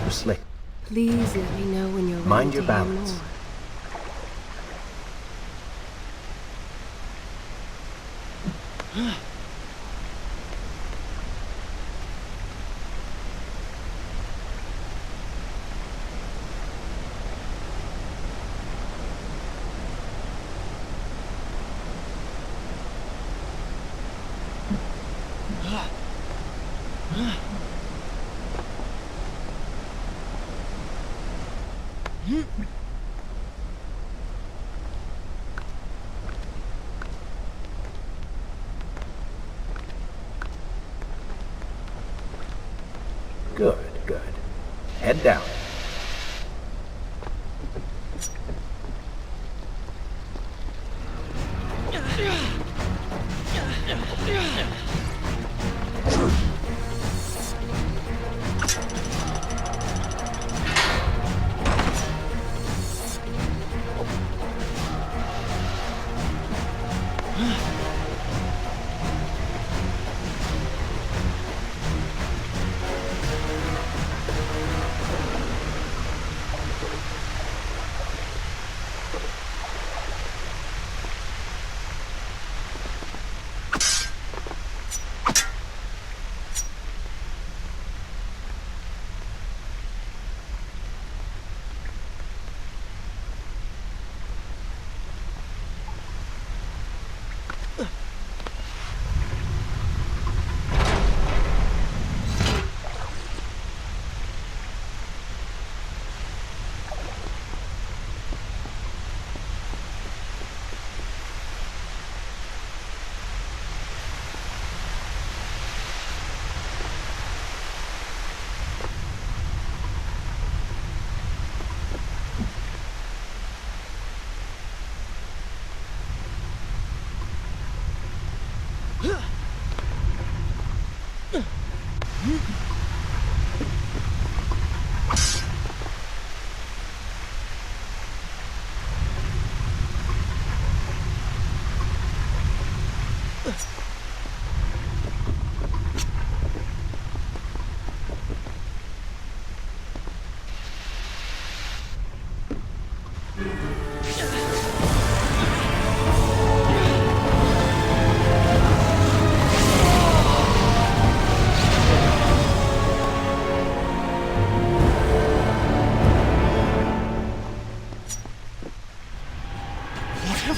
Slick. Please let me know when you're ready. Mind your to hear balance. more. Good, good. Head down.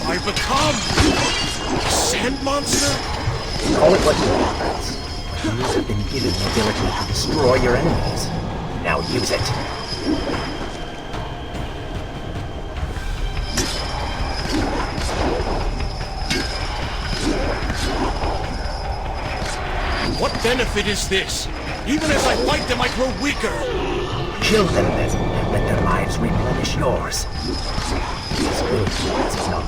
I become? A sand monster? Call it what you want, Prince. But you have been given the ability to destroy your enemies. Now use it. What benefit is this? Even as I fight them, I grow weaker. Kill them then. Let their lives replenish yours. It's good as it's not.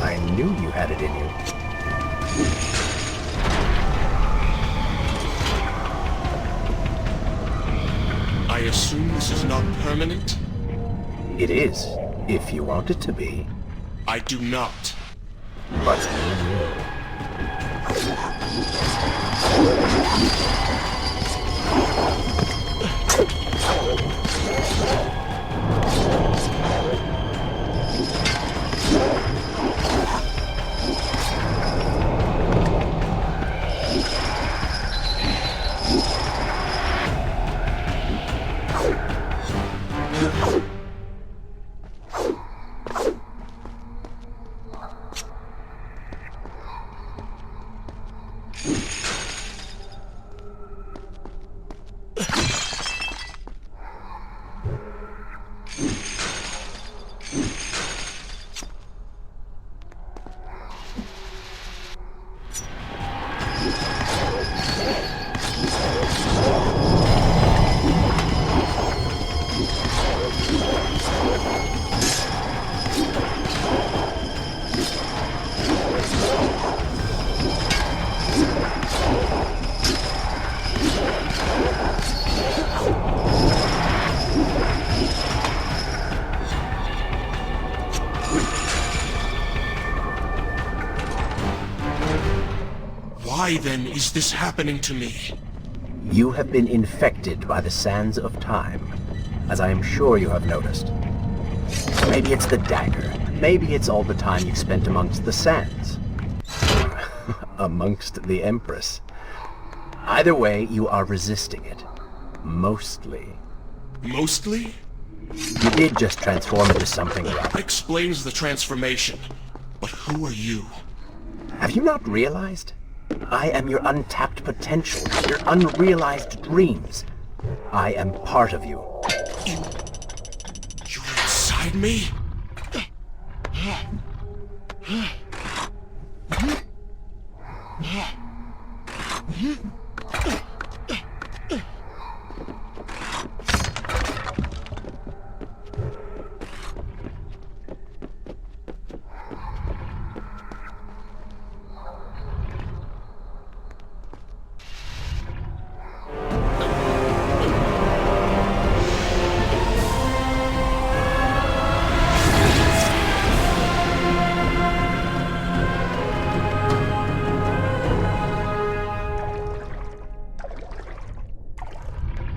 I knew you had it in you. I assume this is not permanent? It is, if you want it to be. I do not. But Why then is this happening to me? You have been infected by the sands of time, as I am sure you have noticed. Maybe it's the dagger. Maybe it's all the time you've spent amongst the sands. Amongst the Empress. Either way, you are resisting it. Mostly. Mostly? You did just transform into something else. Explains the transformation. But who are you? Have you not realized? I am your untapped potential, your unrealized dreams. I am part of you. You're inside me?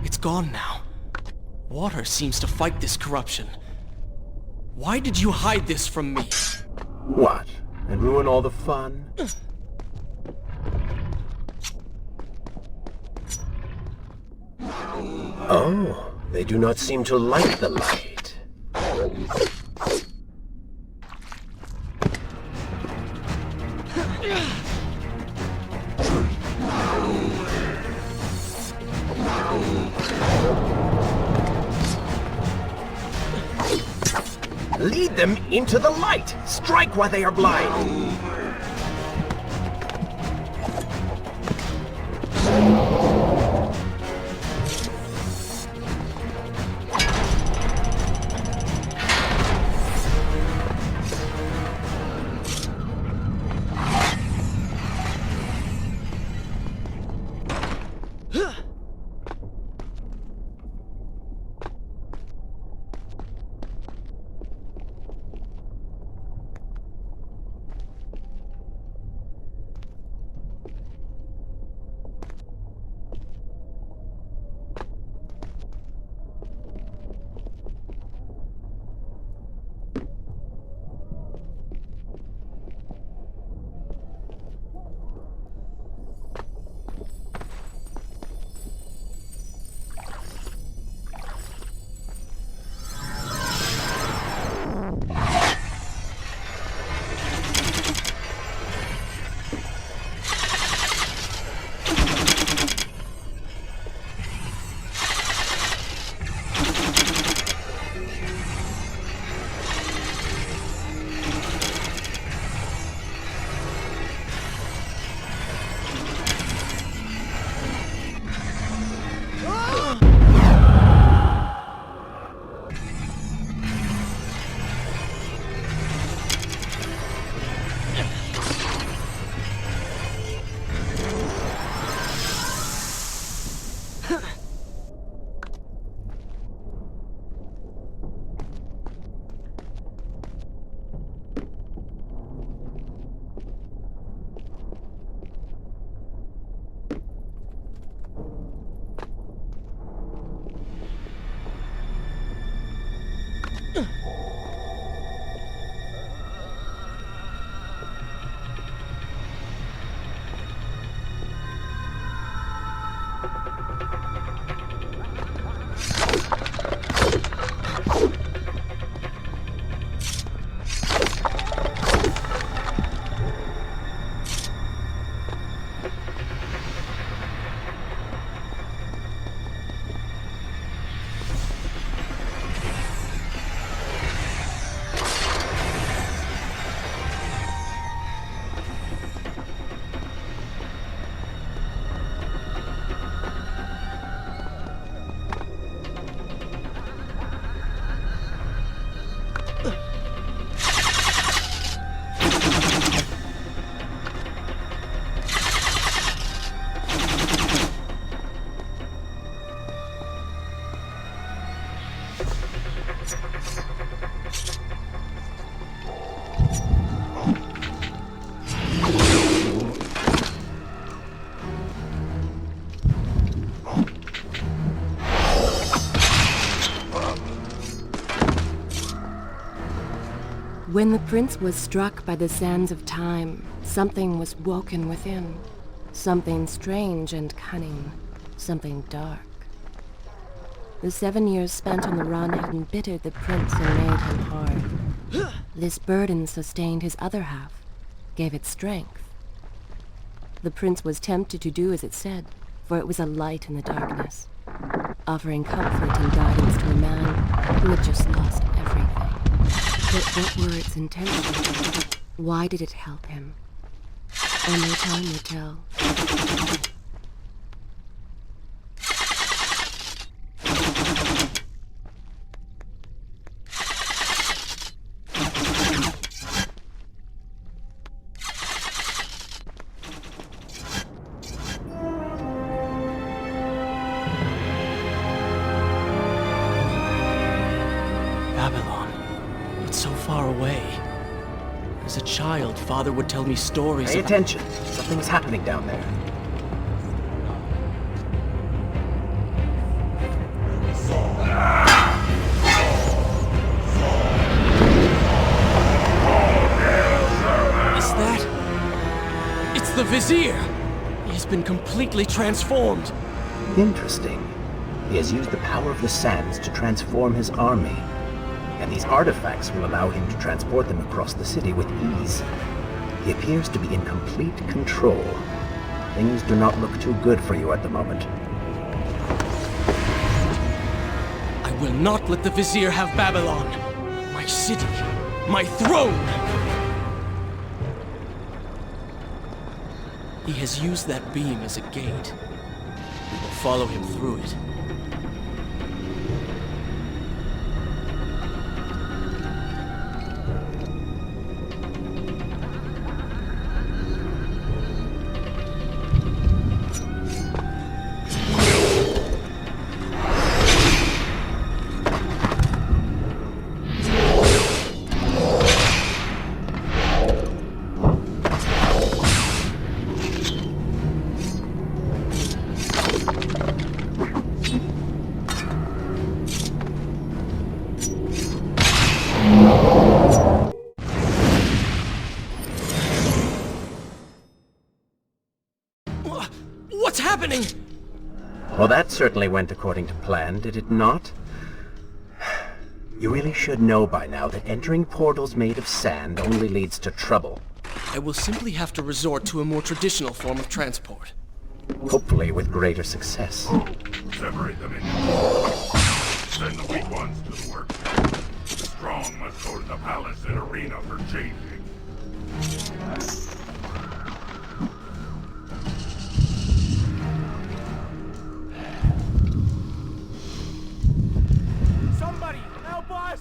It's gone now. Water seems to fight this corruption. Why did you hide this from me? What? And ruin all the fun? Oh, they do not seem to like the light. Lead them into the light! Strike while they are blind! When the prince was struck by the sands of time, something was woken within. Something strange and cunning. Something dark. The 7 years spent on the run had embittered the prince and made him hard. This burden sustained his other half, gave it strength. The prince was tempted to do as it said, for it was a light in the darkness, offering comfort and guidance to a man who had just lost everything. But what were its intentions? Why did it help him? Only time would tell. Babylon. It's so far away. As a child, Father would tell me stories Pay about... attention. Something's happening down there. Is that... It's the Vizier! He's been completely transformed. Interesting. He has used the power of the sands to transform his army. And these artifacts will allow him to transport them across the city with ease. He appears to be in complete control. Things do not look too good for you at the moment. I will not let the Vizier have Babylon. My city. My throne! He has used that beam as a gate. We will follow him through it. What's happening? Well, that certainly went according to plan, did it not? You really should know by now that entering portals made of sand only leads to trouble. I will simply have to resort to a more traditional form of transport. Hopefully with greater success. Separate them into two. Send the weak ones to the work. The strong must go to the palace and arena for changing. Somebody, help us!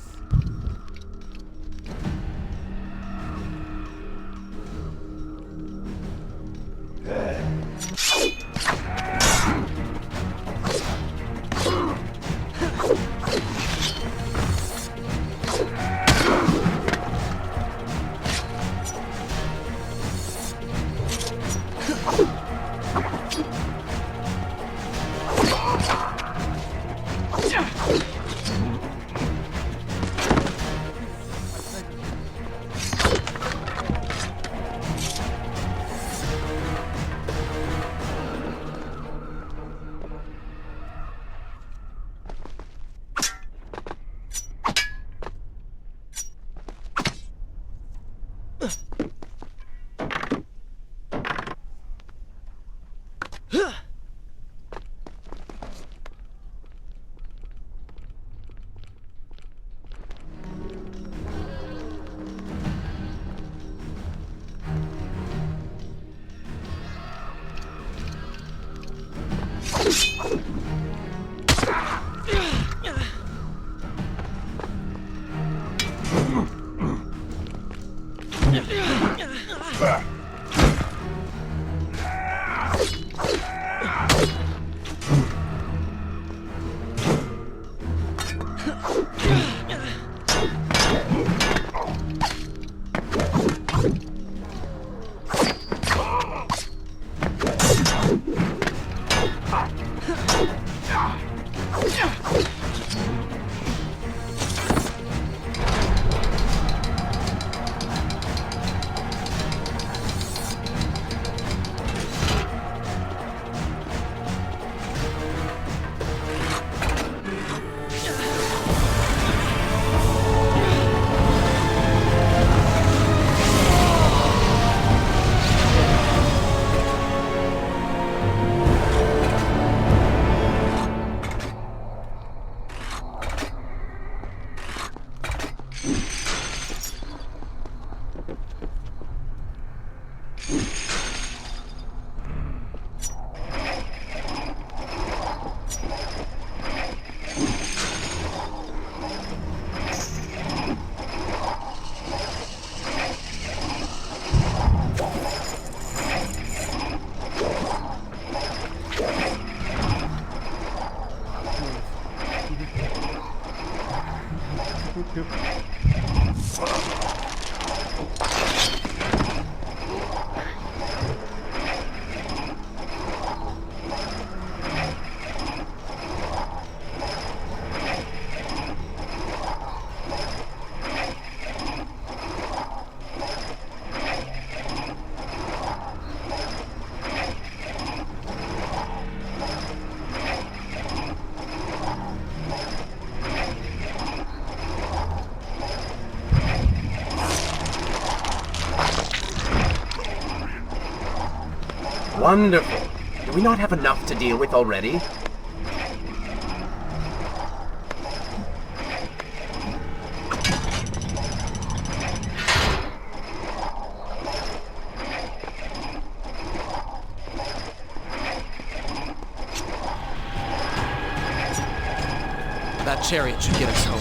Wonderful. Do we not have enough to deal with already? That chariot should get us home.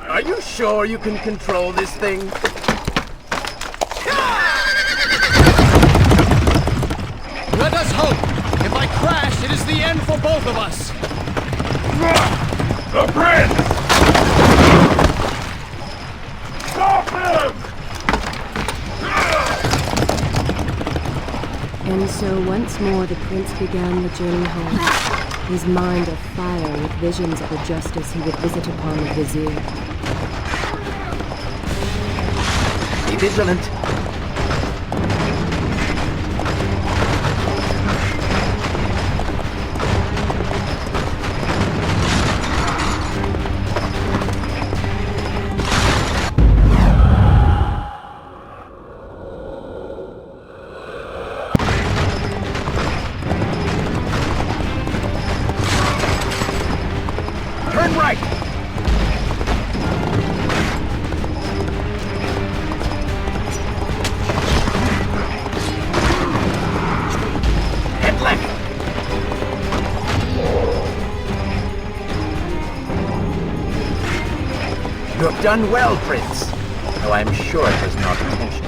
Are you sure you can control this thing? Let us hope! If I crash, it is the end for both of us! The prince! Stop him! And so once more the prince began the journey home, his mind afire with visions of the justice he would visit upon the vizier. Be vigilant. Turn right! Head left! You have done well, Prince, though I'm sure it was not intentional.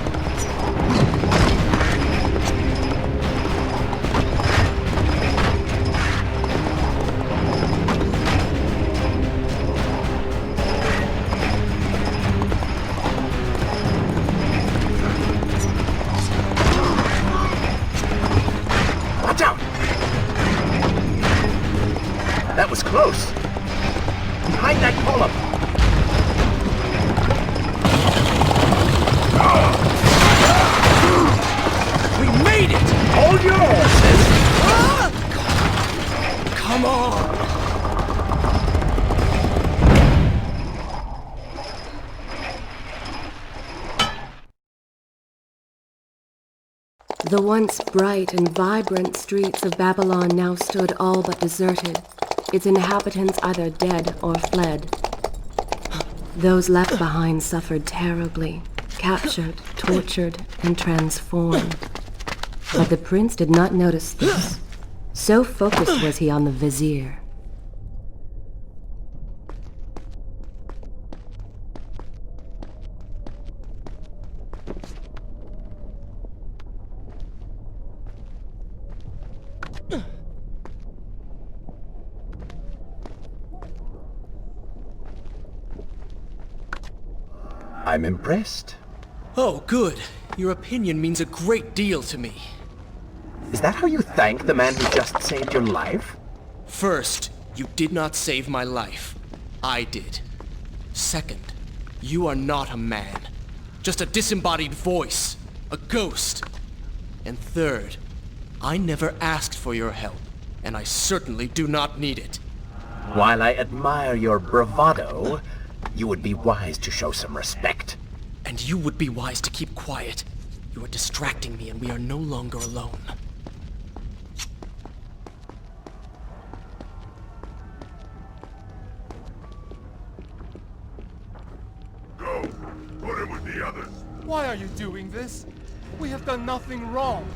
Watch out! That was close. Behind that column. We made it! Hold your horses. Come on! The once bright and vibrant streets of Babylon now stood all but deserted, its inhabitants either dead or fled. Those left behind suffered terribly, captured, tortured, and transformed. But the prince did not notice this. So focused was he on the vizier. I'm impressed. Oh, good. Your opinion means a great deal to me. Is that how you thank the man who just saved your life? First, you did not save my life. I did. Second, you are not a man. Just a disembodied voice. A ghost. And third, I never asked for your help, and I certainly do not need it. While I admire your bravado, You would be wise to show some respect. And you would be wise to keep quiet. You are distracting me and we are no longer alone. Go! Put him with the others! Why are you doing this? We have done nothing wrong.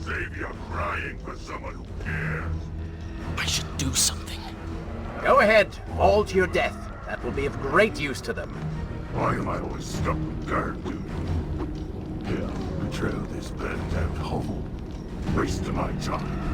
Save your crying for someone who cares. I should do something. Go ahead, fall to your death. That will be of great use to them. Why am I always stuck with guard duty? Hell, betrayal is better at home. Waste of my time.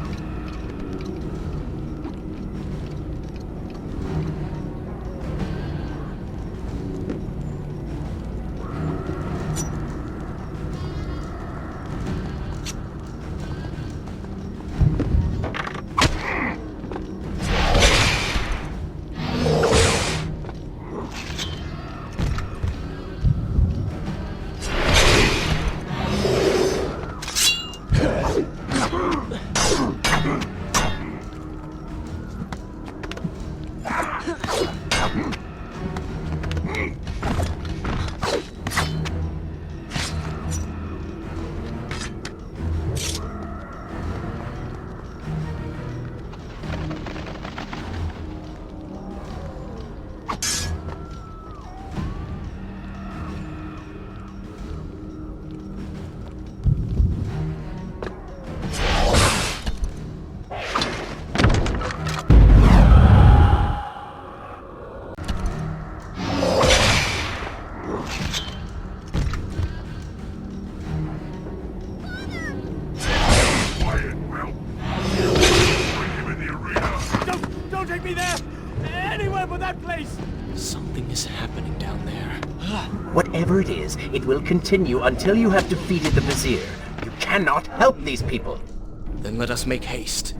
Don't take me there! Anywhere but that place! Something is happening down there. Whatever it is, it will continue until you have defeated the Vizier. You cannot help these people. Then let us make haste.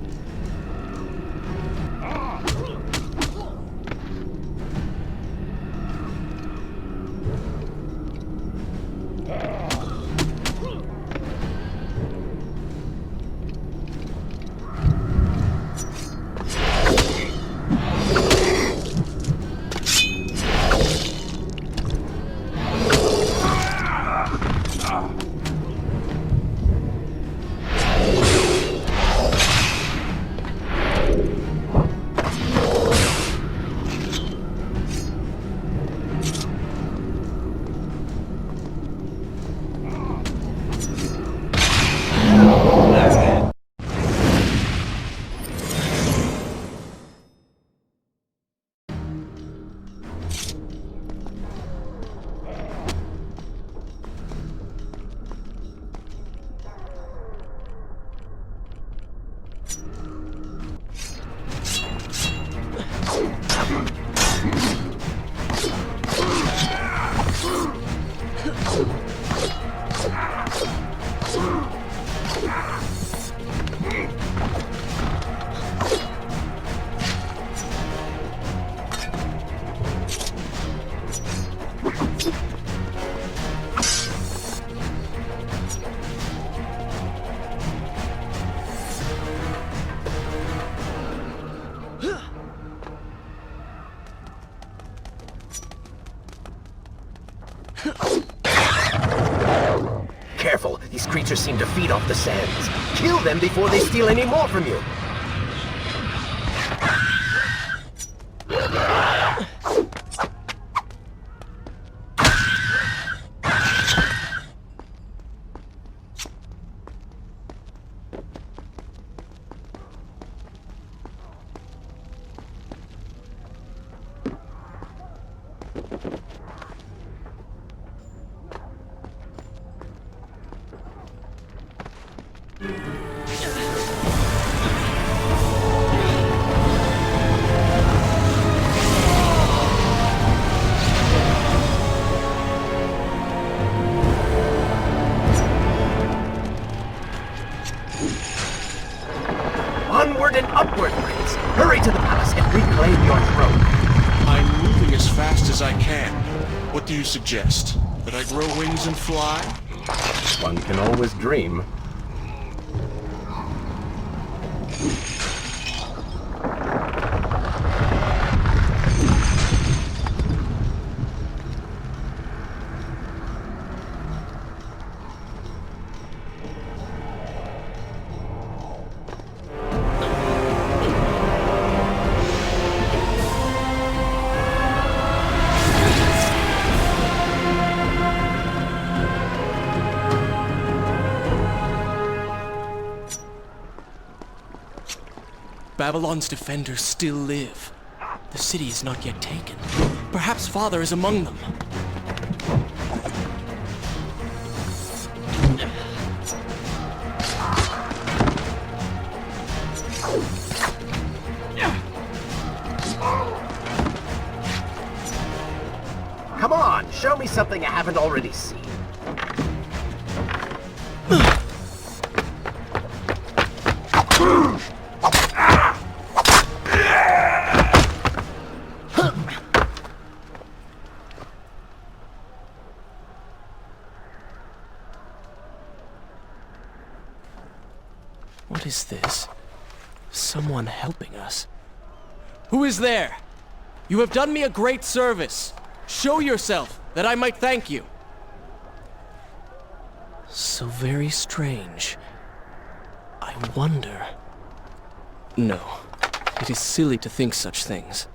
Careful, these creatures seem to feed off the sands. Kill them before they steal any more from you. Onward and upward, Prince! Hurry to the palace and reclaim your throne! I'm moving as fast as I can. What do you suggest? That I grow wings and fly? One can always dream. Babylon's defenders still live. The city is not yet taken. Perhaps Father is among them. Come on, show me something I haven't already seen. What is this? Someone helping us. Who is there? You have done me a great service. Show yourself, that I might thank you. So very strange. I wonder... No, it is silly to think such things.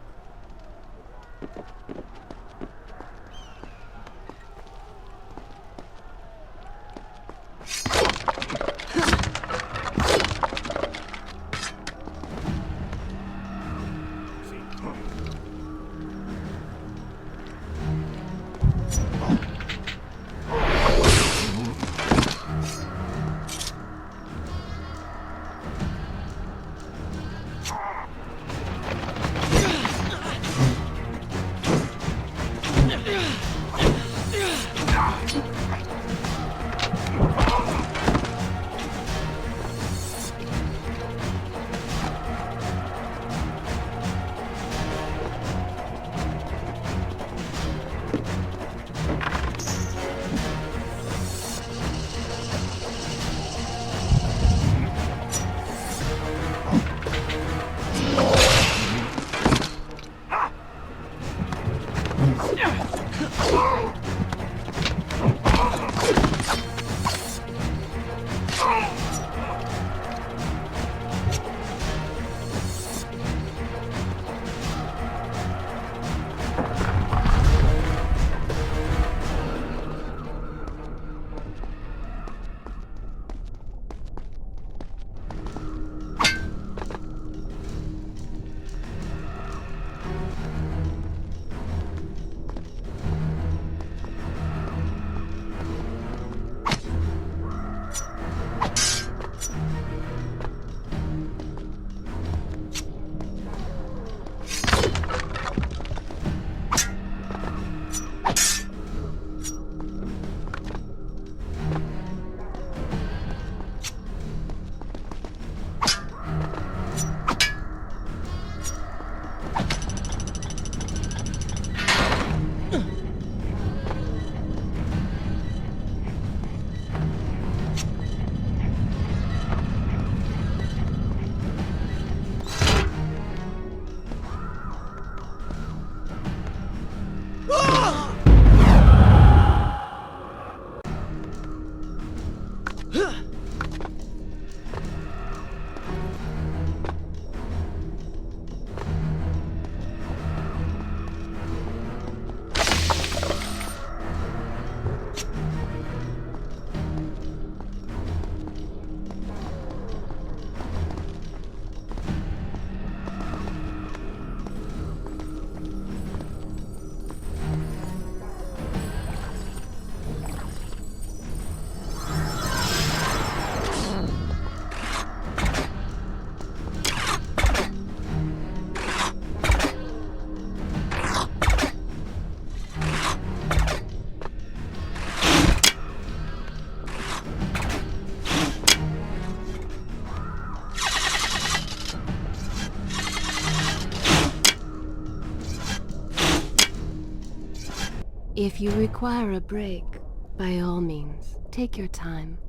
If you require a break, by all means, take your time.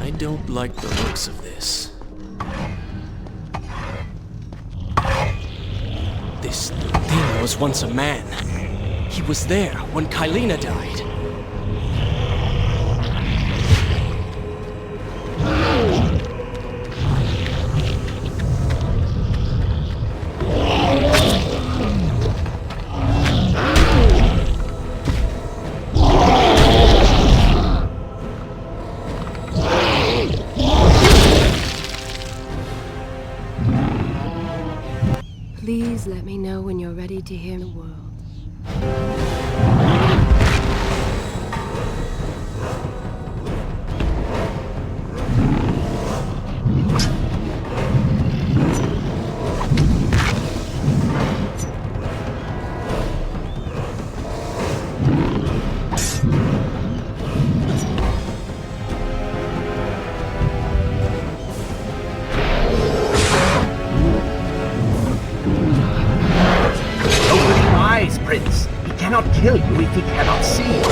I don't like the looks of this. This thing was once a man. He was there when Kylena died. Please let me know when you're ready to hear the world. Prince. He cannot kill you if he cannot see you.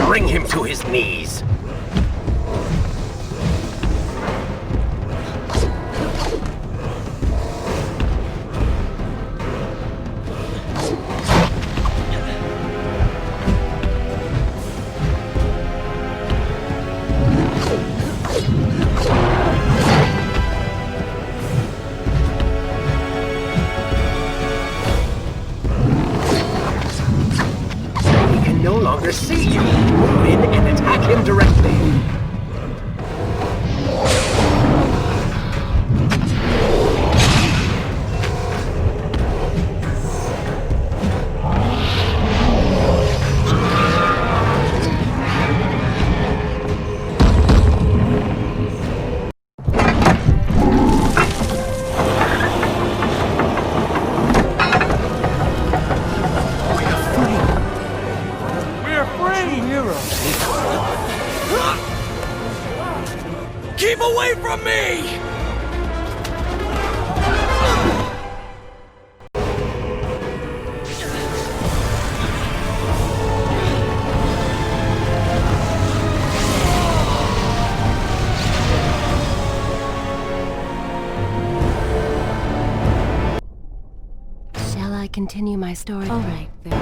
Bring him to his knees. No longer see you. Move in and attack him directly. Keep away from me! Shall I continue my story? All right, then.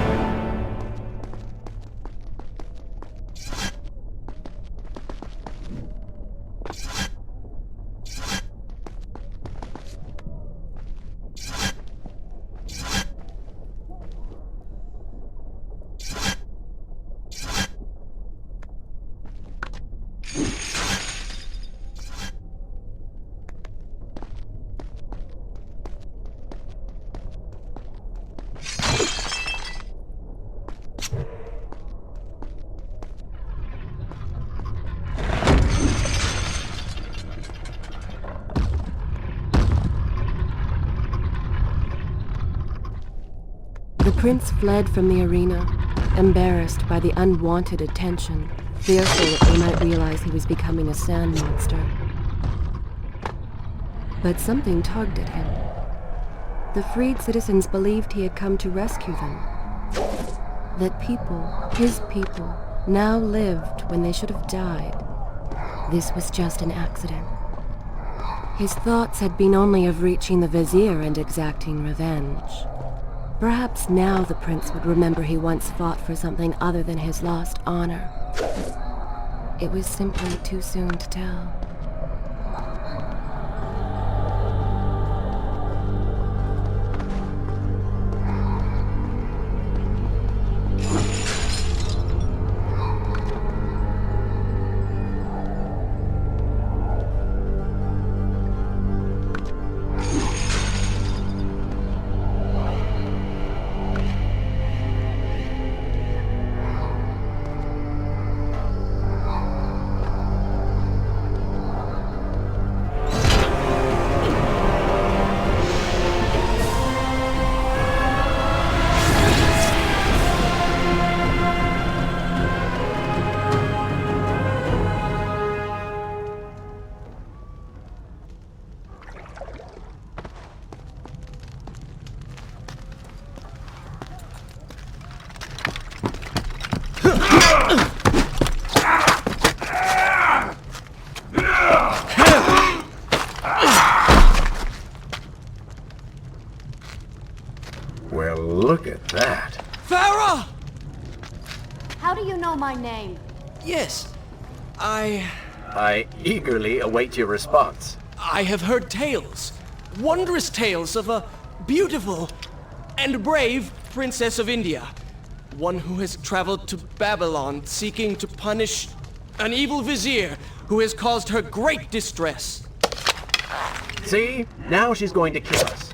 The prince fled from the arena, embarrassed by the unwanted attention, fearful that they might realize he was becoming a sand monster. But something tugged at him. The freed citizens believed he had come to rescue them. That people, his people, now lived when they should have died. This was just an accident. His thoughts had been only of reaching the vizier and exacting revenge. Perhaps now the prince would remember he once fought for something other than his lost honor. It was simply too soon to tell. Well, look at that. Farah! How do you know my name? Yes, I eagerly await your response. I have heard tales, wondrous tales of a beautiful and brave princess of India. One who has traveled to Babylon seeking to punish an evil vizier who has caused her great distress. See? Now she's going to kill us.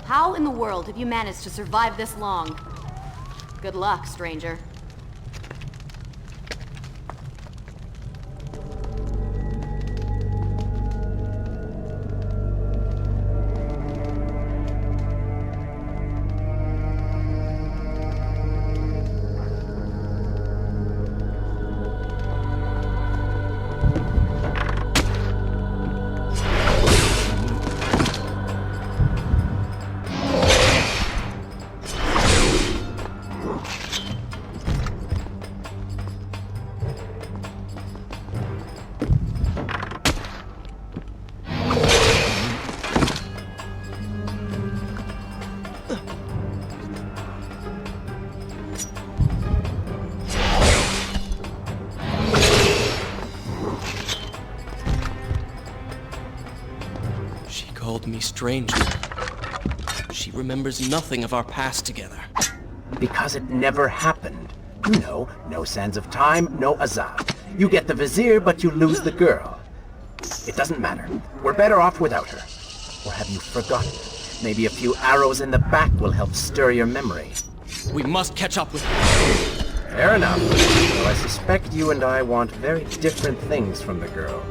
How in the world have you managed to survive this long? Good luck, stranger. She called me stranger. She remembers nothing of our past together. Because it never happened. You know, no sands of time, no Azad. You get the vizier, but you lose the girl. It doesn't matter. We're better off without her. Or have you forgotten? Maybe a few arrows in the back will help stir your memory. We must catch up with her. Fair enough. Though I suspect you and I want very different things from the girl.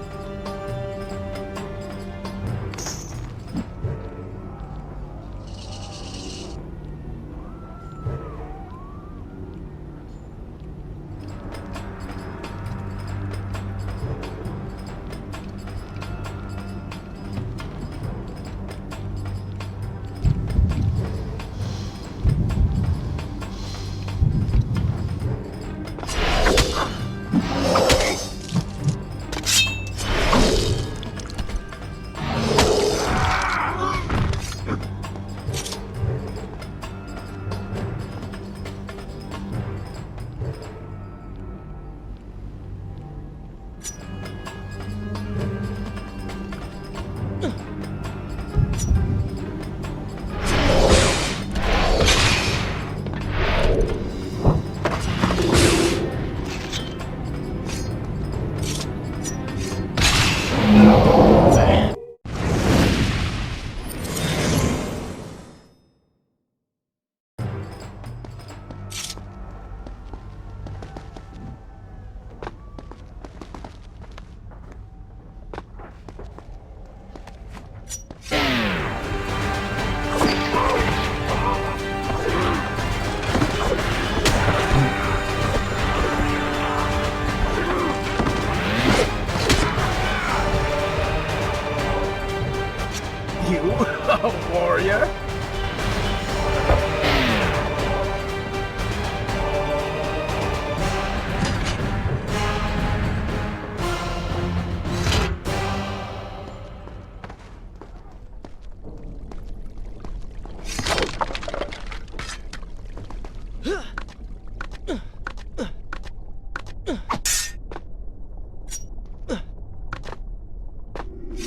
You, a warrior?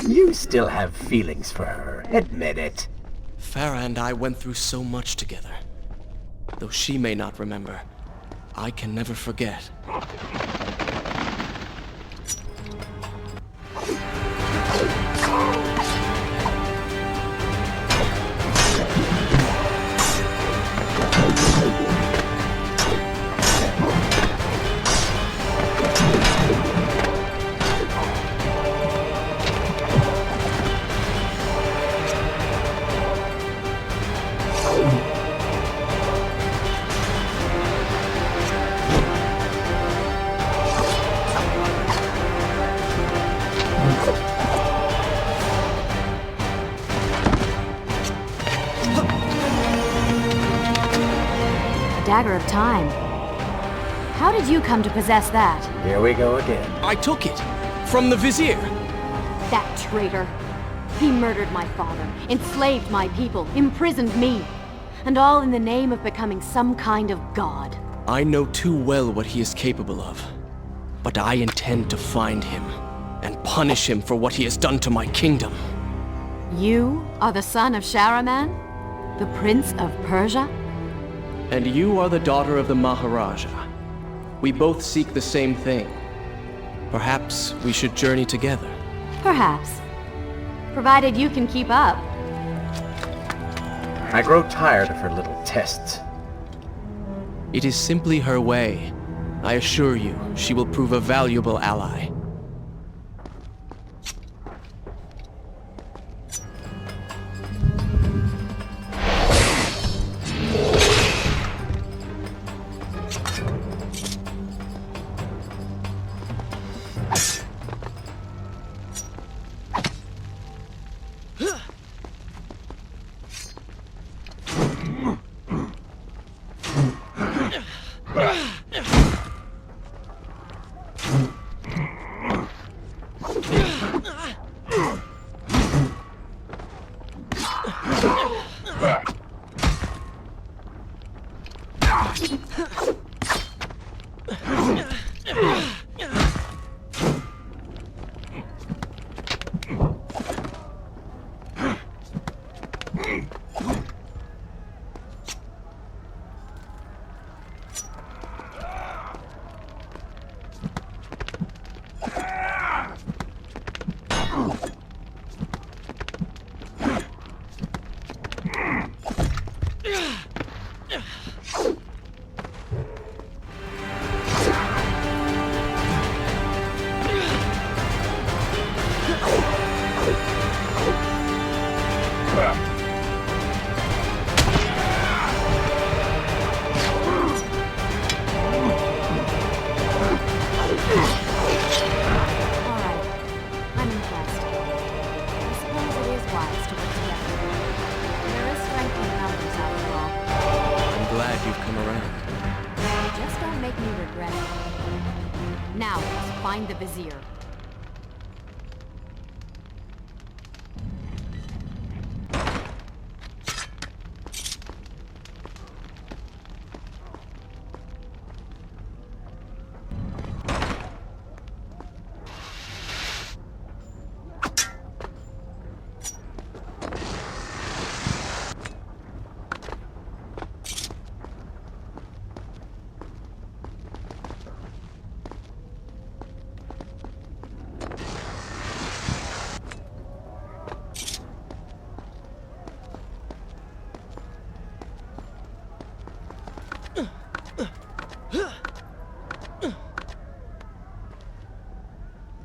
You still have feelings for her. Admit it. Farah and I went through so much together. Though she may not remember, I can never forget. Dagger of Time. How did you come to possess that? Here we go again. I took it from the vizier. That traitor. He murdered my father, enslaved my people, imprisoned me. And all in the name of becoming some kind of god. I know too well what he is capable of. But I intend to find him and punish him for what he has done to my kingdom. You are the son of Shahraman? The Prince of Persia? And you are the daughter of the Maharaja. We both seek the same thing. Perhaps we should journey together. Perhaps. Provided you can keep up. I grow tired of her little tests. It is simply her way. I assure you, she will prove a valuable ally. Now, find the Vizier.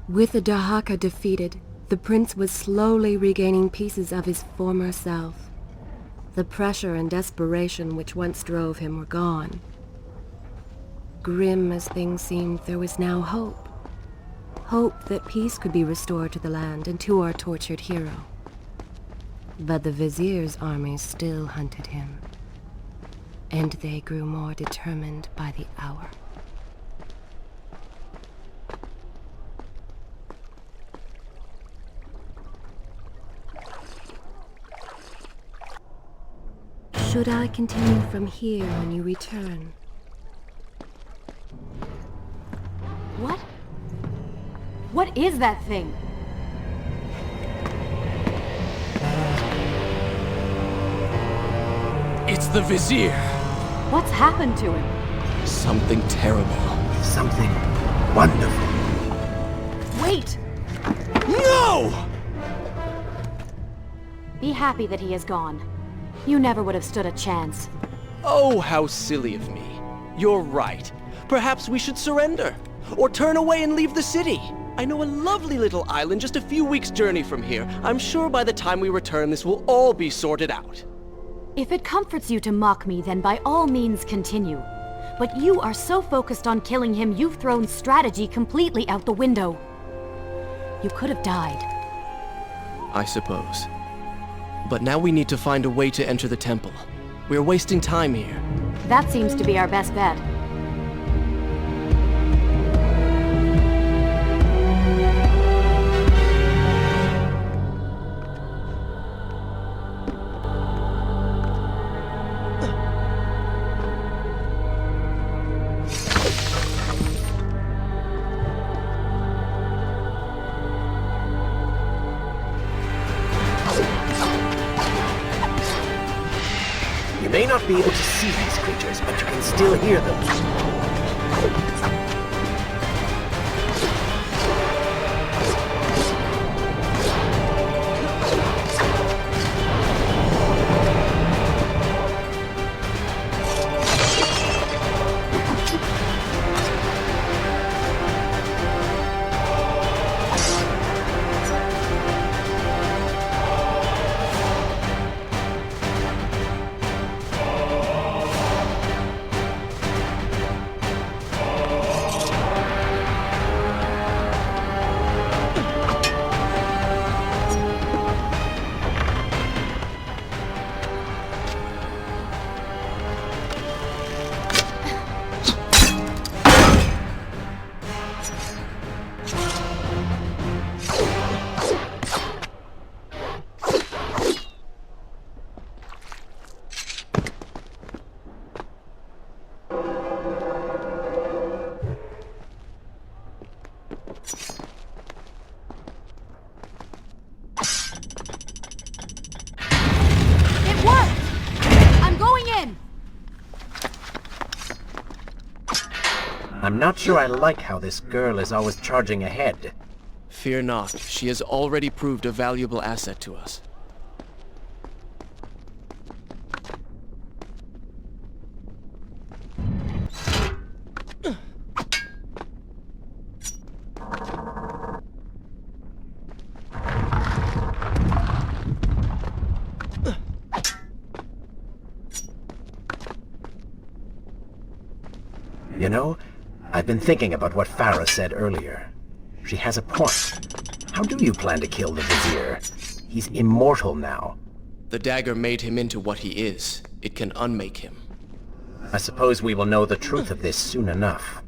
With the Dahaka defeated, the prince was slowly regaining pieces of his former self. The pressure and desperation which once drove him were gone. Grim as things seemed, there was now hope. Hope that peace could be restored to the land and to our tortured hero. But the Vizier's armies still hunted him, and they grew more determined by the hour. Should I continue from here when you return? What? What is that thing? It's the Vizier! What's happened to him? Something terrible. Something wonderful. Wait! No! Be happy that he is gone. You never would have stood a chance. Oh, how silly of me. You're right. Perhaps we should surrender. Or turn away and leave the city. I know a lovely little island just a few weeks' journey from here. I'm sure by the time we return, this will all be sorted out. If it comforts you to mock me, then by all means continue. But you are so focused on killing him, you've thrown strategy completely out the window. You could have died. I suppose. But now we need to find a way to enter the temple. We're wasting time here. That seems to be our best bet. may not be able to see these creatures, but you can still hear them. It worked! I'm going in! I'm not sure I like how this girl is always charging ahead. Fear not, she has already proved a valuable asset to us. You know, I've been thinking about what Farah said earlier. She has a point. How do you plan to kill the Vizier? He's immortal now. The dagger made him into what he is. It can unmake him. I suppose we will know the truth of this soon enough.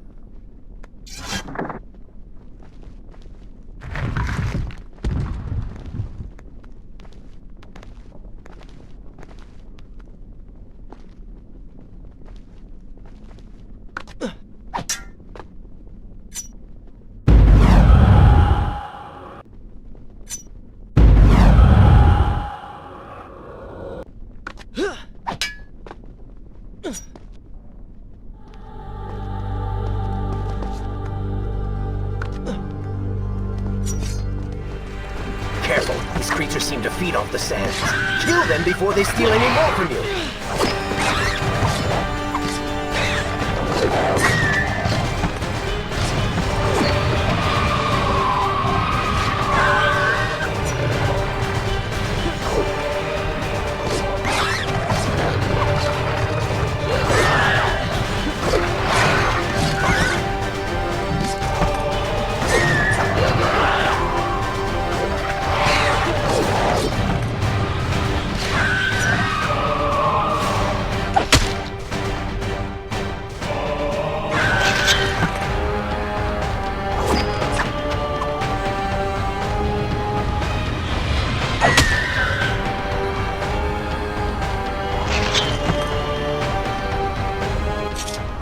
Careful, these creatures seem to feed off the sands. Kill them before they steal any more from you!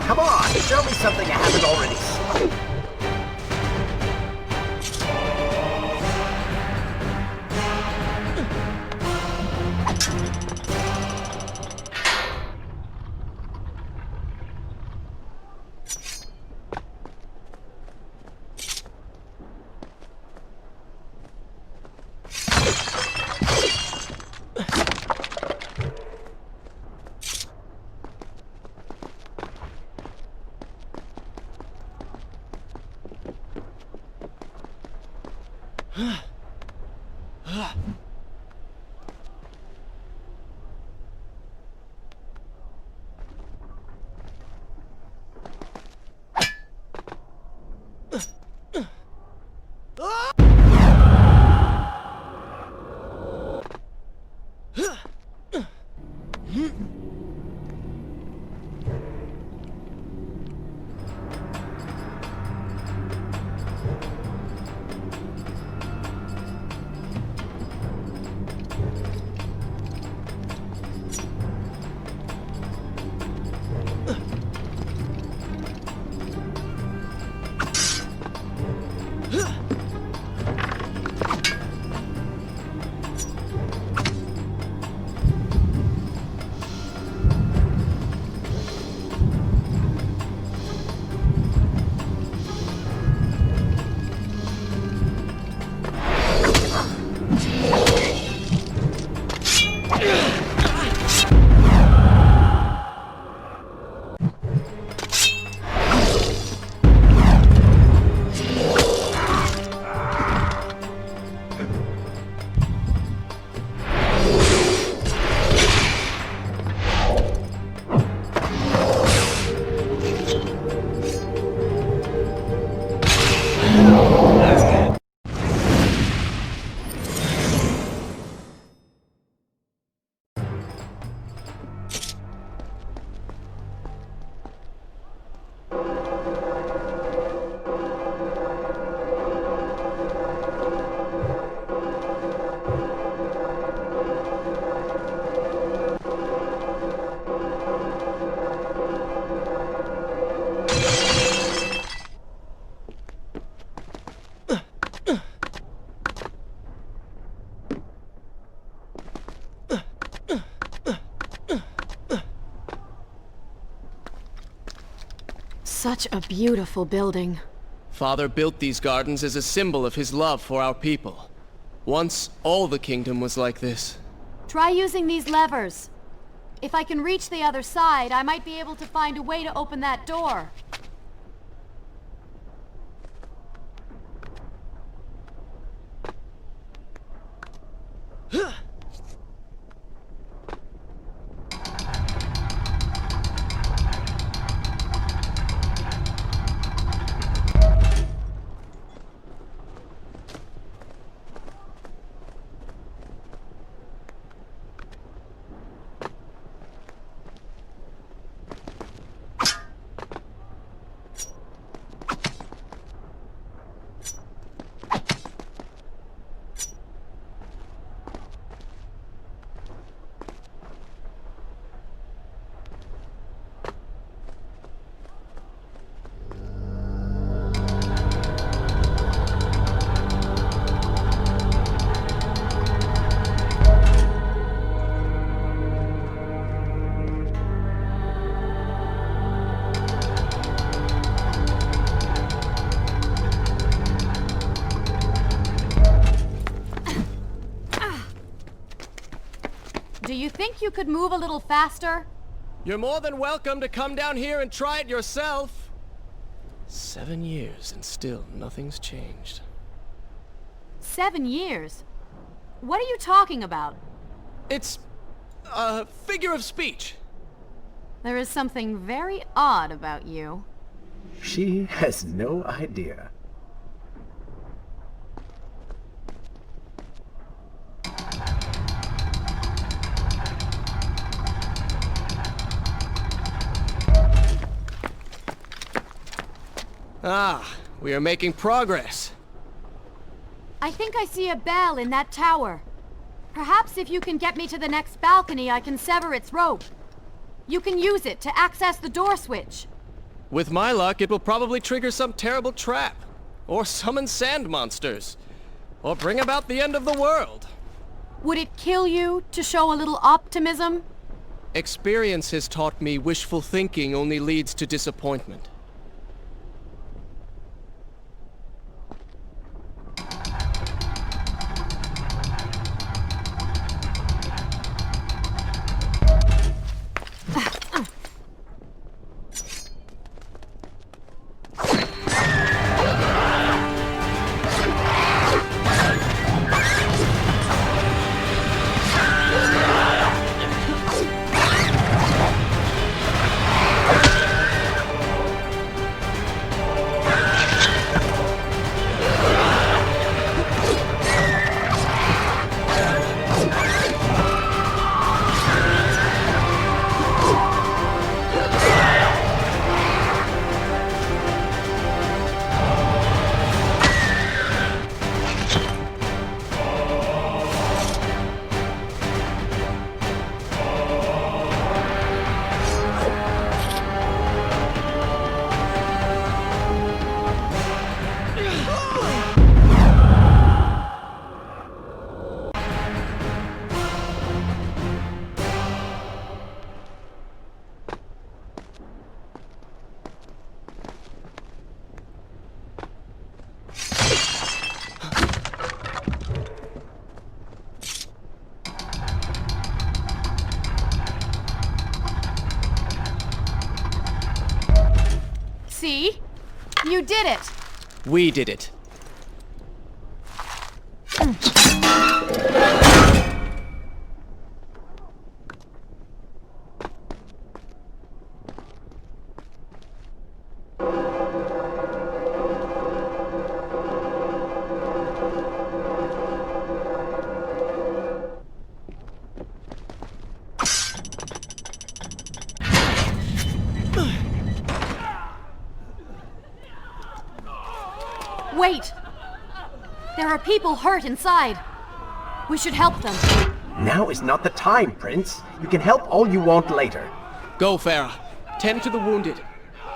Come on, show me something I haven't already seen. Such a beautiful building. Father built these gardens as a symbol of his love for our people. Once, all the kingdom was like this. Try using these levers. If I can reach the other side, I might be able to find a way to open that door. Do you think you could move a little faster? You're more than welcome to come down here and try it yourself. 7 years and still nothing's changed. 7 years? What are you talking about? It's a figure of speech. There is something very odd about you. She has no idea. Ah, we are making progress. I think I see a bell in that tower. Perhaps if you can get me to the next balcony, I can sever its rope. You can use it to access the door switch. With my luck, it will probably trigger some terrible trap. Or summon sand monsters. Or bring about the end of the world. Would it kill you to show a little optimism? Experience has taught me wishful thinking only leads to disappointment. See? You did it! We did it. Wait! There are people hurt inside. We should help them. Now is not the time, Prince. You can help all you want later. Go, Farah. Tend to the wounded.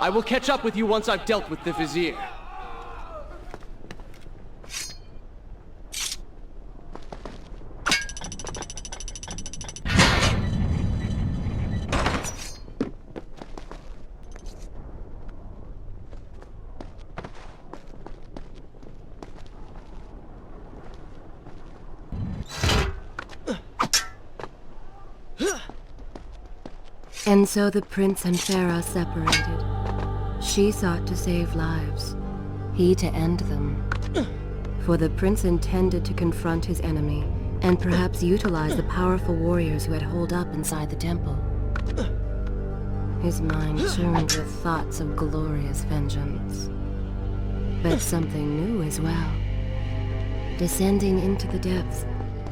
I will catch up with you once I've dealt with the Vizier. And so the prince and Farah separated. She sought to save lives, he to end them. For the prince intended to confront his enemy, and perhaps utilize the powerful warriors who had holed up inside the temple. His mind churned with thoughts of glorious vengeance. But something new as well. Descending into the depths,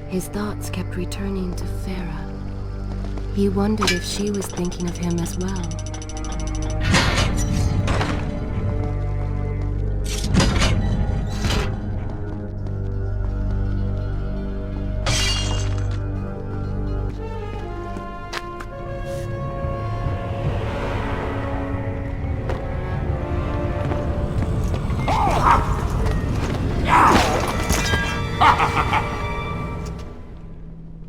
his thoughts kept returning to Farah. He wondered if she was thinking of him as well.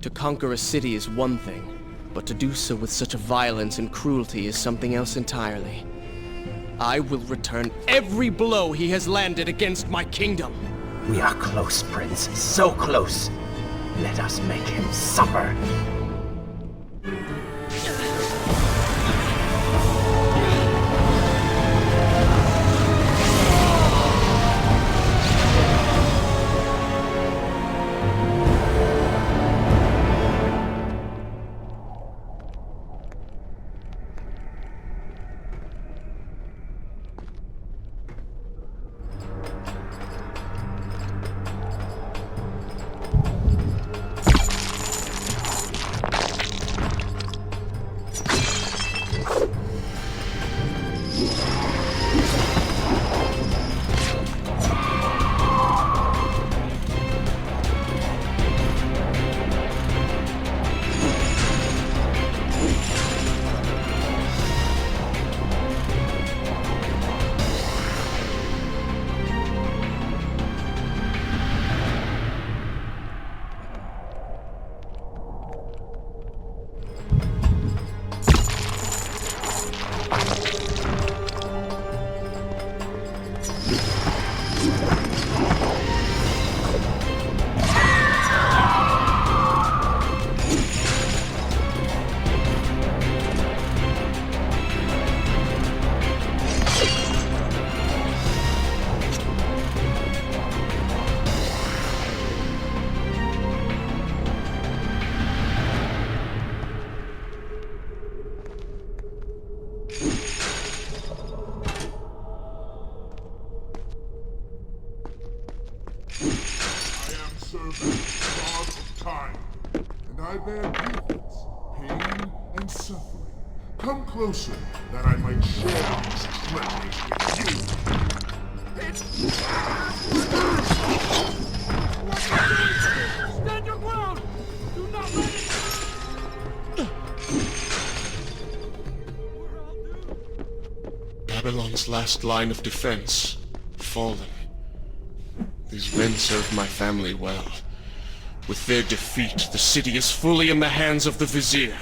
To conquer a city is one thing, but to do so with such a violence and cruelty is something else entirely. I will return every blow he has landed against my kingdom. We are close, Prince. So close. Let us make him suffer. I bear grievance, pain, and suffering. Come closer, that I might share these treasures with you. Stand your ground! Do not let it... Babylon's last line of defense, fallen. These men served my family well. With their defeat, the city is fully in the hands of the Vizier.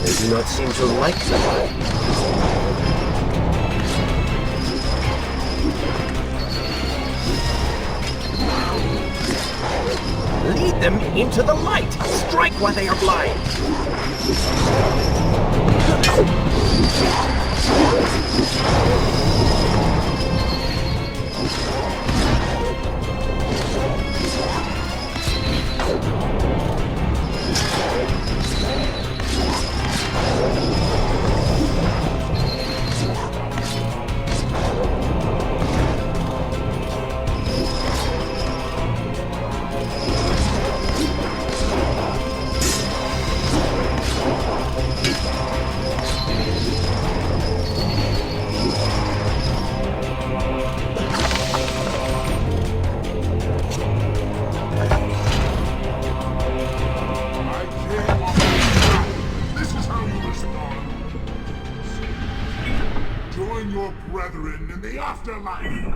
They do not seem to like them. Lead them into the light! Strike while they are blind! afterlife!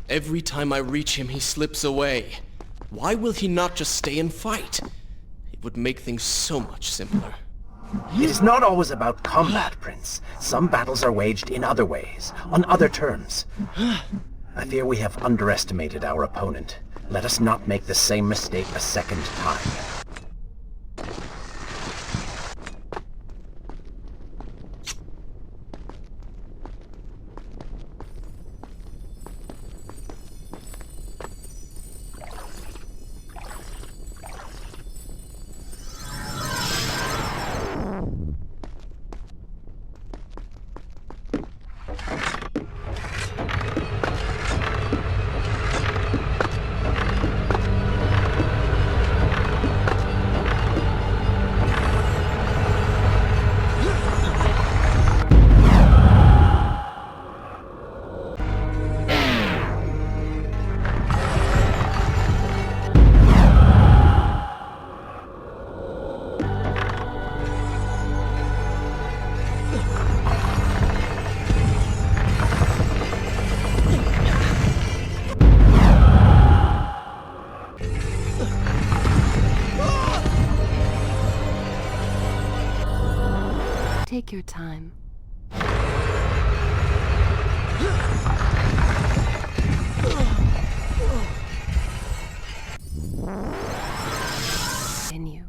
Every time I reach him, he slips away. Why will he not just stay and fight? It would make things so much simpler. It is not always about combat, Prince. Some battles are waged in other ways, on other terms. I fear we have underestimated our opponent. Let us not make the same mistake a second time. Take your time. Continue.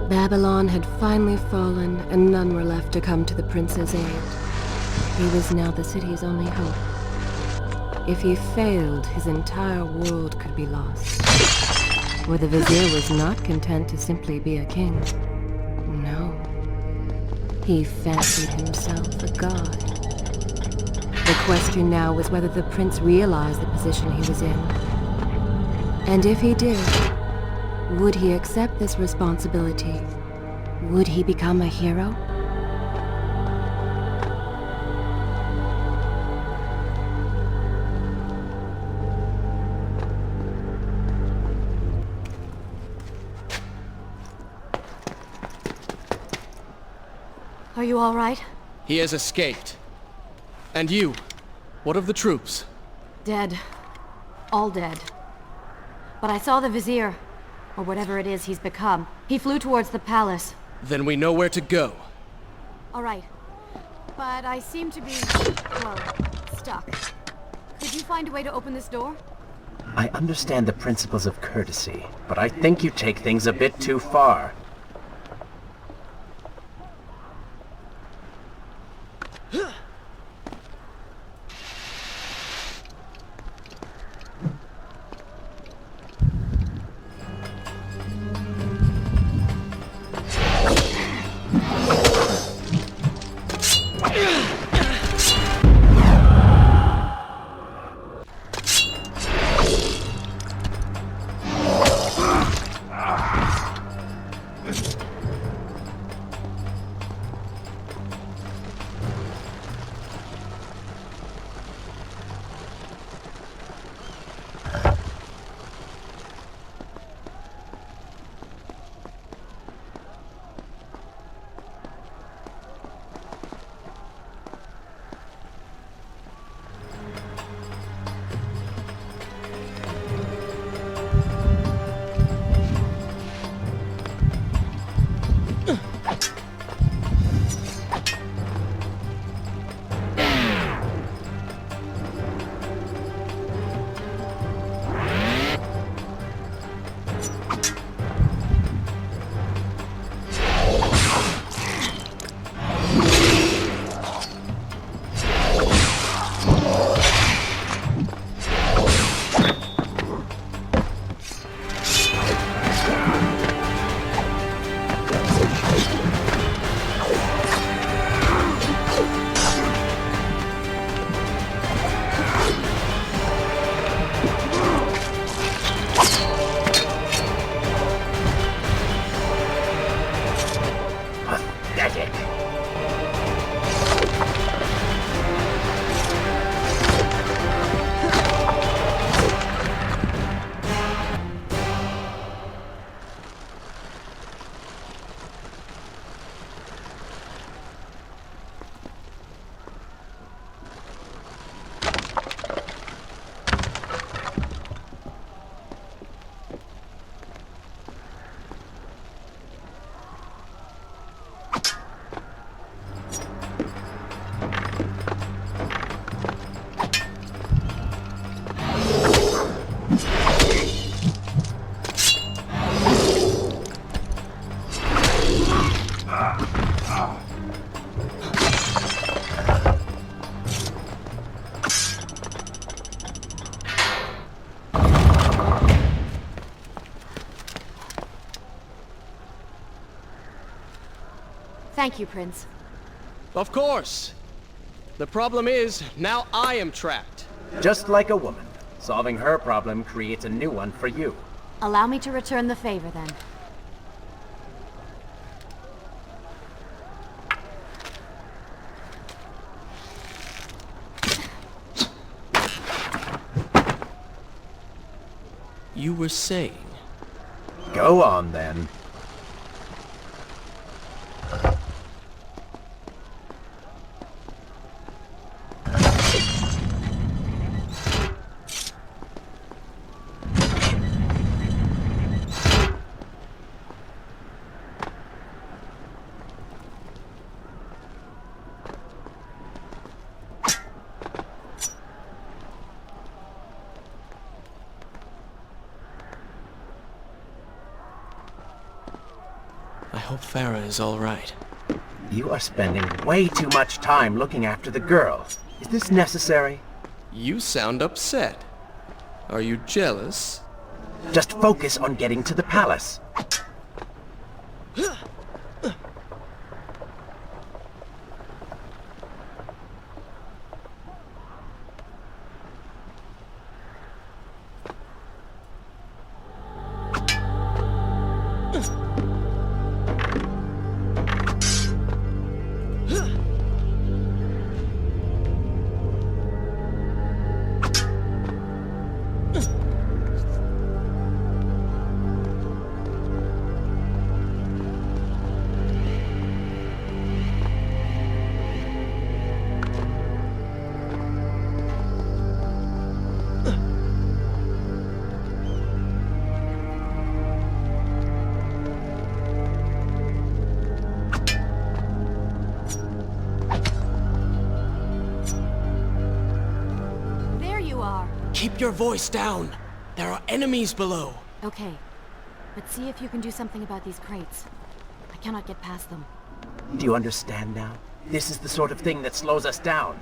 Babylon had finally fallen, and none were left to come to the prince's aid. He was now the city's only hope. If he failed, his entire world could be lost. For the vizier was not content to simply be a king. No. He fancied himself a god. The question now was whether the prince realized the position he was in. And if he did, would he accept this responsibility? Would he become a hero? Are you all right? He has escaped. And you? What of the troops? Dead. All dead. But I saw the vizier, or whatever it is he's become. He flew towards the palace. Then we know where to go. All right. But I seem to be, well, stuck. Could you find a way to open this door? I understand the principles of courtesy, but I think you take things a bit too far. Thank you, Prince. Of course. The problem is, now I am trapped. Just like a woman. Solving her problem creates a new one for you. Allow me to return the favor, then. You were saying? Go on, then. I hope Farah is all right. You are spending way too much time looking after the girl. Is this necessary? You sound upset. Are you jealous? Just focus on getting to the palace. There you are. Keep your voice down. There are enemies below. Okay, but see if you can do something about these crates. I cannot get past them. Do you understand now? This is the sort of thing that slows us down.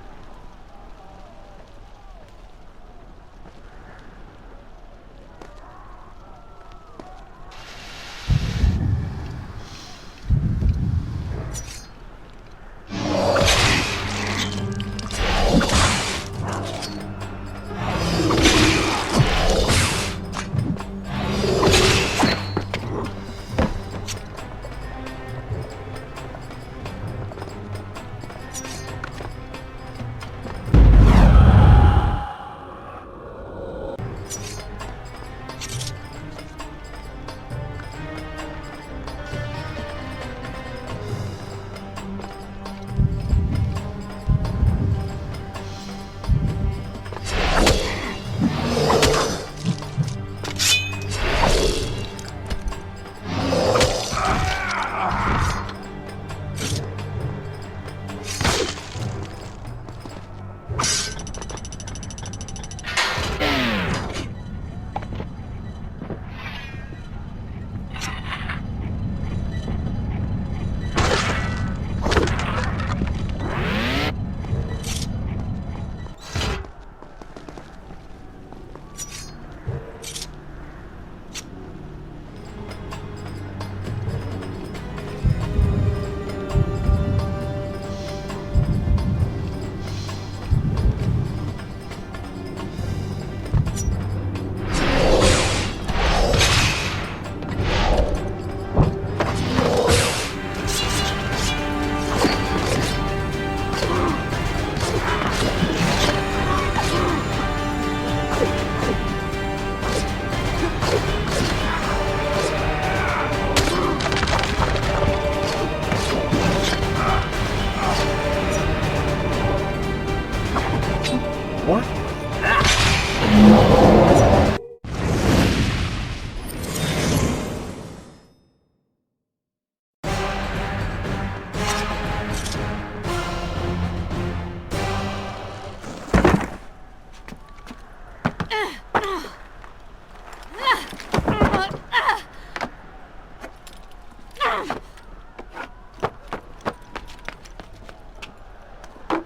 What?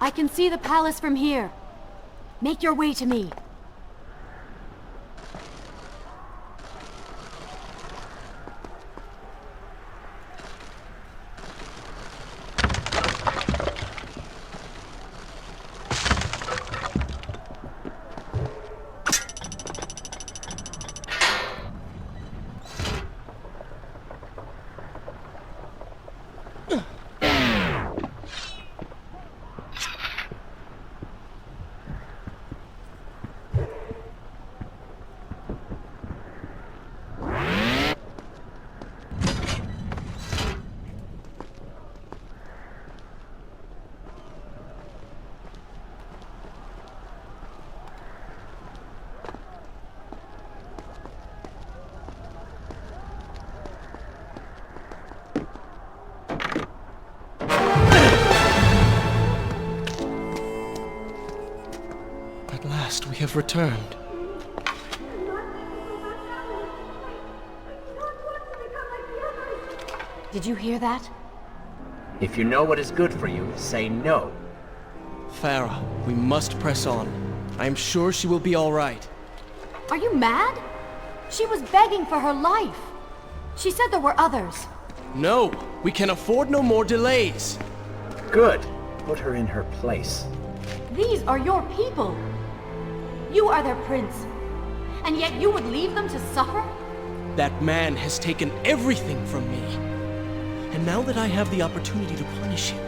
I can see the palace from here. Make your way to me. At last, we have returned. Did you hear that? If you know what is good for you, say no. Farah, we must press on. I am sure she will be all right. Are you mad? She was begging for her life. She said there were others. No, we can afford no more delays. Good. Put her in her place. These are your people. You are their prince. And yet you would leave them to suffer? That man has taken everything from me. And now that I have the opportunity to punish him,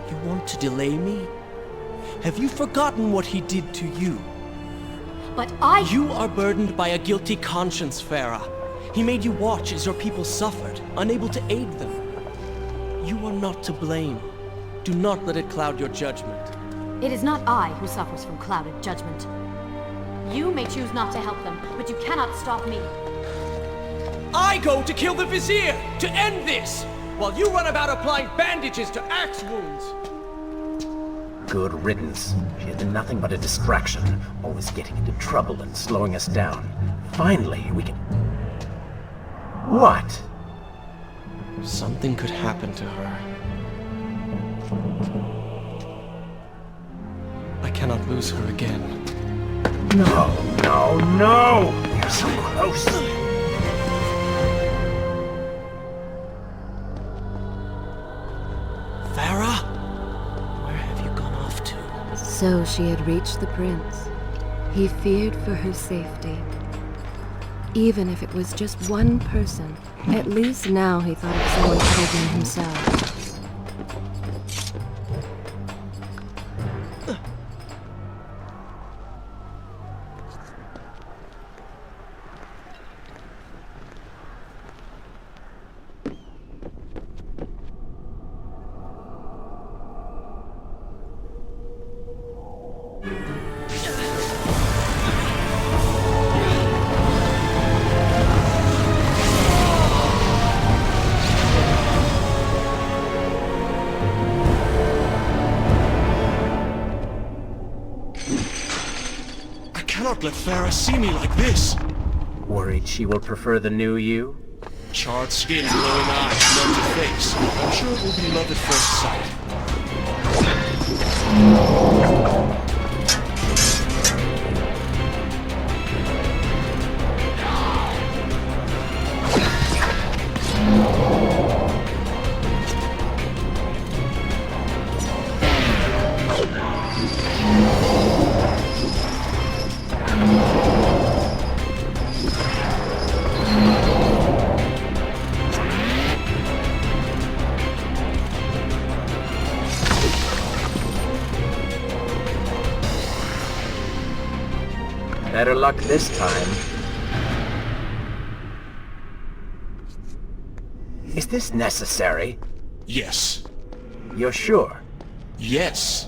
you want to delay me? Have you forgotten what he did to you? But You are burdened by a guilty conscience, Farah. He made you watch as your people suffered, unable to aid them. You are not to blame. Do not let it cloud your judgment. It is not I who suffers from clouded judgment. You may choose not to help them, but you cannot stop me. I go to kill the Vizier, to end this, while you run about applying bandages to axe wounds. Good riddance. She has been nothing but a distraction, always getting into trouble and slowing us down. Finally, we can... What? Something could happen to her. I cannot lose her again. No, no, no! You're so close! Farah? Where have you gone off to? So she had reached the prince. He feared for her safety. Even if it was just one person, at least now he thought of someone other than himself. I cannot let Farah see me like this. Worried she will prefer the new you? Charred skin, glowing eyes, melted face. I'm sure it will be love at first sight. Better luck this time. Is this necessary? Yes. You're sure? Yes.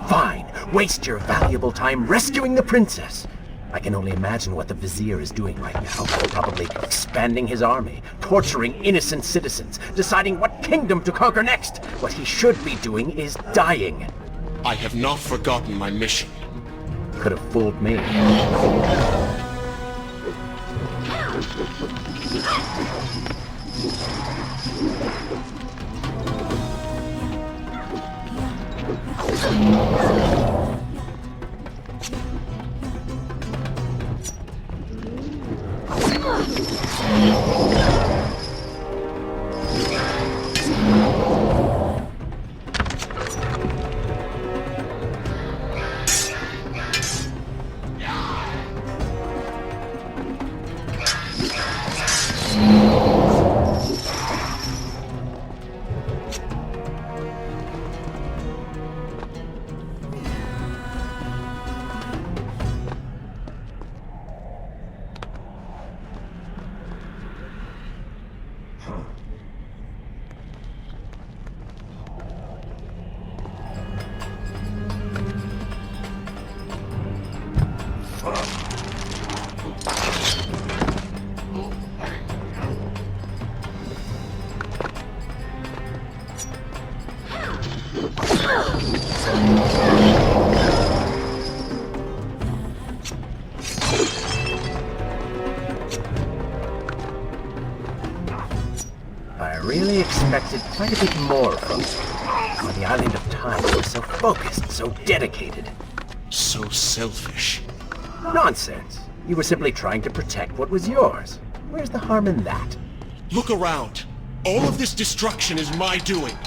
Fine. Waste your valuable time rescuing the princess. I can only imagine what the Vizier is doing right now. Probably expanding his army, torturing innocent citizens, deciding what kingdom to conquer next. What he should be doing is dying. I have not forgotten my mission. Could have fooled me. I really expected quite a bit more from you. On the island of time, you were so focused, so dedicated. So selfish. Nonsense. You were simply trying to protect what was yours. Where's the harm in that? Look around. All of this destruction is my doing.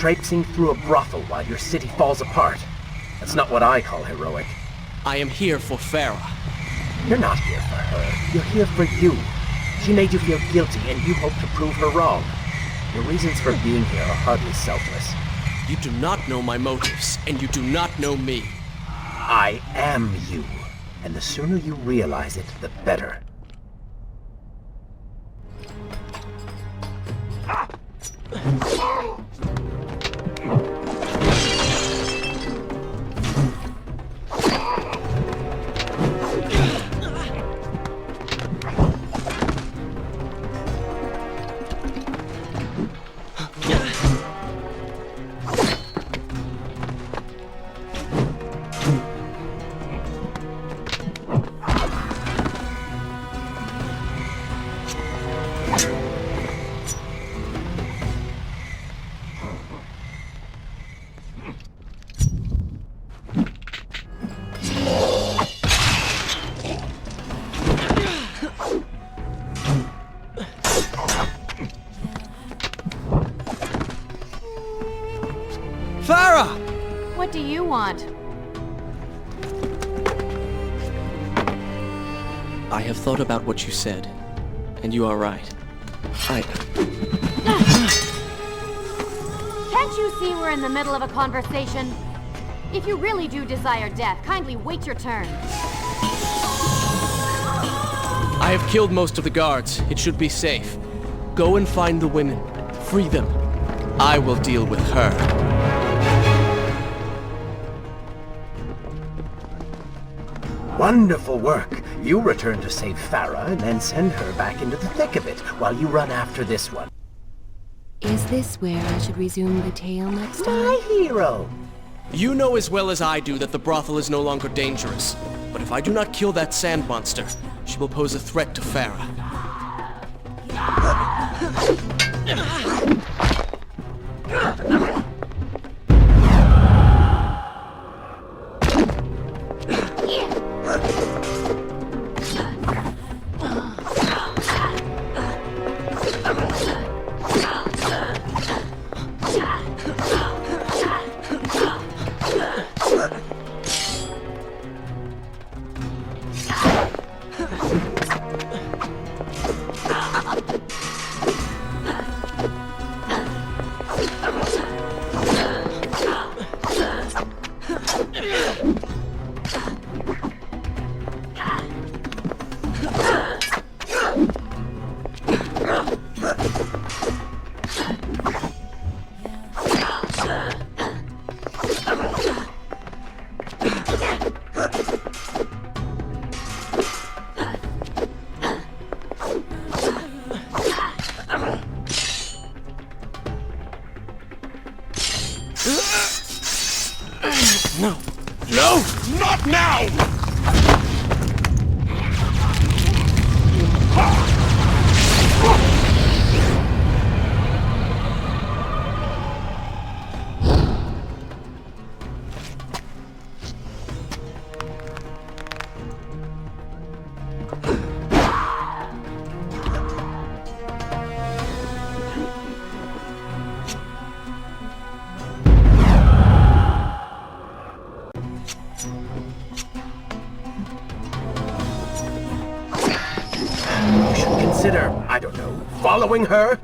traipsing through a brothel while your city falls apart. That's not what I call heroic. I am here for Farah. You're not here for her. You're here for you. She made you feel guilty, and you hope to prove her wrong. Your reasons for being here are hardly selfless. You do not know my motives, and you do not know me. I am you, and the sooner you realize it, the better. Farah! What do you want? I have thought about what you said, and you are right. Can't you see we're in the middle of a conversation? If you really do desire death, kindly wait your turn. I have killed most of the guards. It should be safe. Go and find the women. Free them. I will deal with her. Wonderful work. You return to save Farah and then send her back into the thick of it while you run after this one. Is this where I should resume the tale next time? My hero! You know as well as I do that the brothel is no longer dangerous. But if I do not kill that sand monster, she will pose a threat to Farah. No! No! Not now! You should consider, I don't know, following her?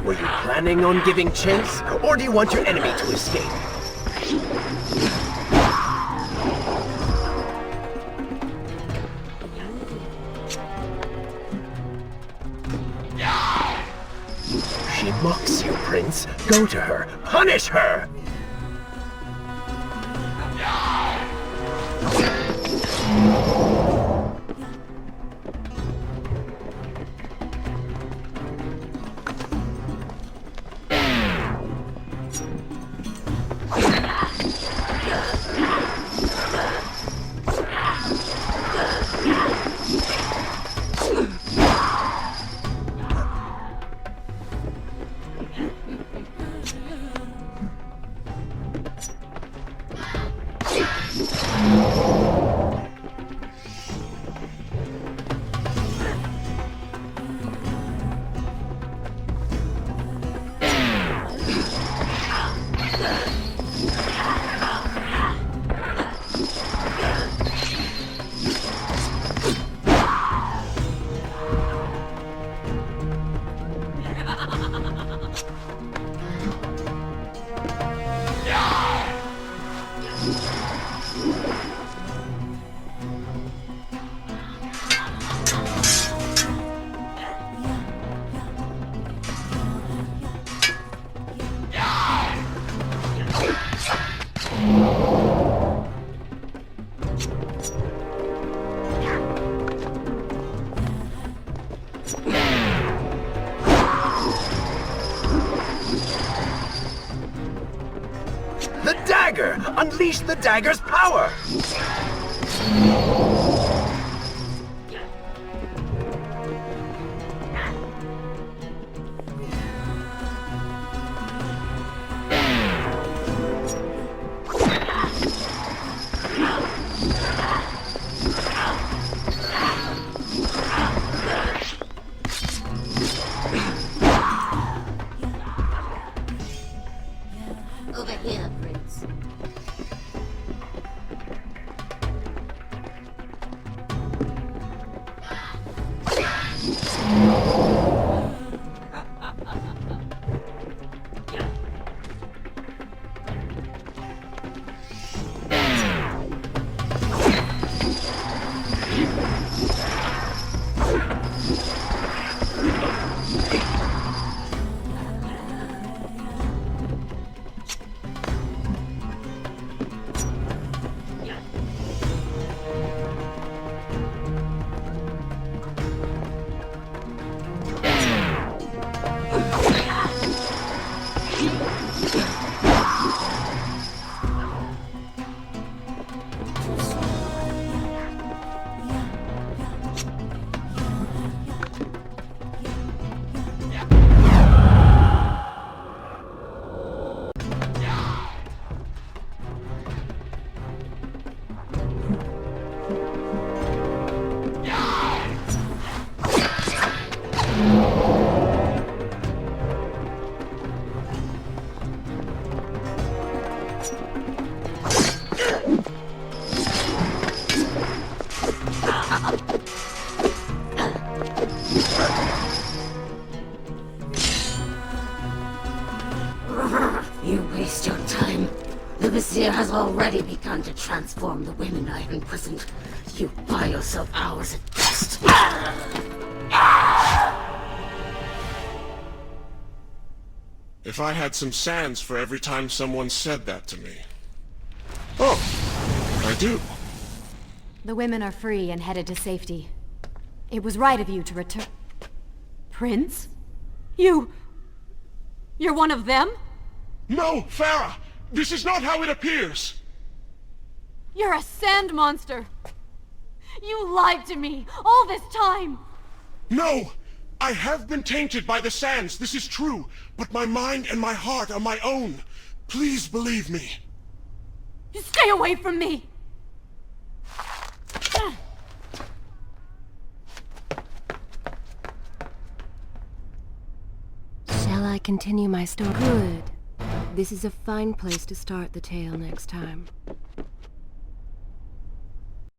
Were you planning on giving chase, or do you want your enemy to escape? She mocks you, Prince. Go to her. Punish her! The dagger! Unleash the dagger's power! Over here, Prince. You waste your time. The Vizier has already begun to transform the women I've imprisoned. You buy yourself hours at best. If I had some sands for every time someone said that to me. Oh, I do. The women are free and headed to safety. It was right of you to return... Prince? You're one of them? No, Farah! This is not how it appears! You're a sand monster! You lied to me all this time! No! I have been tainted by the sands, this is true, but my mind and my heart are my own. Please believe me. Stay away from me! Shall I continue my story? Good. This is a fine place to start the tale next time.